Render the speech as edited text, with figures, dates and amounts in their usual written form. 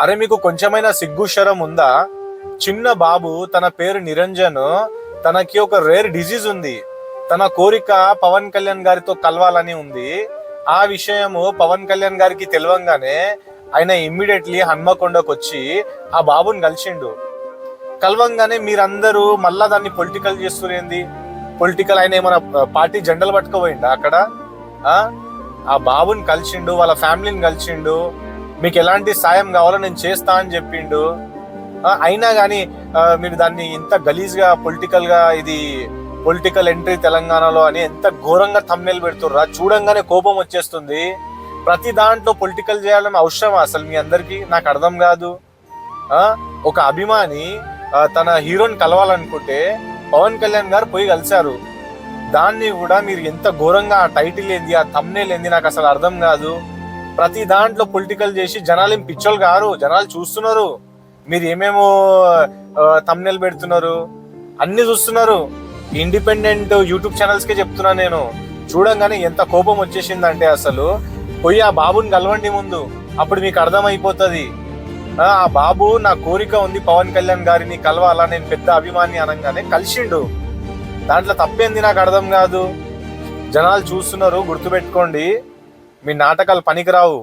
అరే మీకు కొంచెమైనా సిగ్గు శరం ఉందా? చిన్న బాబు, తన పేరు నిరంజన్, తనకి ఒక రేర్ డిజీజ్ ఉంది. తన కోరిక పవన్ కళ్యాణ్ గారితో కలవాలని ఉంది. ఆ విషయము పవన్ కళ్యాణ్ గారికి తెలియంగానే ఆయన ఇమ్మీడియట్లీ హన్మకొండకు వచ్చి ఆ బాబుని కలిసిండు. కలవంగానే మీరందరూ మళ్ళా దాన్ని పొలిటికల్ చేస్తురేంది? పొలిటికల్ ఆయన ఏమైనా పార్టీ జెండలు పట్టుకోపోయిండా అక్కడ? ఆ బాబుని కలిసిండు, వాళ్ళ ఫ్యామిలీని కలిసిండు, మీకు ఎలాంటి సాయం కావాలో నేను చేస్తా అని చెప్పిండు. అయినా కానీ మీరు దాన్ని ఇంత గలీజ్గా పొలిటికల్గా, ఇది పొలిటికల్ ఎంట్రీ తెలంగాణలో అని ఎంత ఘోరంగా థంబ్నెయిల్ పెడుతుర్రా, చూడంగానే కోపం వచ్చేస్తుంది. ప్రతి దాంట్లో పొలిటికల్ చేయాలని అవసరమా అసలు మీ అందరికీ? నాకు అర్థం కాదు. ఒక అభిమాని తన హీరోని కలవాలనుకుంటే పవన్ కళ్యాణ్ గారు పోయి కలిశారు. దాన్ని కూడా మీరు ఎంత ఘోరంగా, ఆ టైటిల్ ఏంది, ఆ థంబ్నెయిల్ ఏంది, నాకు అసలు అర్థం కాదు. ప్రతి దాంట్లో పొలిటికల్ చేసి జనాలు ఏం పిచ్చోళ్ళు గారు, జనాలు చూస్తున్నారు. మీరు ఏమేమో థంబ్నెయిల్ పెడుతున్నారు, అన్ని చూస్తున్నారు. ఇండిపెండెంట్ యూట్యూబ్ ఛానల్స్కే చెప్తున్నా నేను. చూడంగానే ఎంత కోపం వచ్చేసిందంటే అసలు పోయి ఆ బాబుని కలవండి ముందు, అప్పుడు మీకు అర్థమైపోతుంది. ఆ బాబు నా కోరిక ఉంది పవన్ కళ్యాణ్ గారిని కలవాలా, నేను పెద్ద అభిమాని అనగానే కలిసిండు. దాంట్లో తప్పేంది నాకు అర్థం కాదు. జనాలు చూస్తున్నారు, గుర్తుపెట్టుకోండి. మీ నాటకాలు పనికిరావు.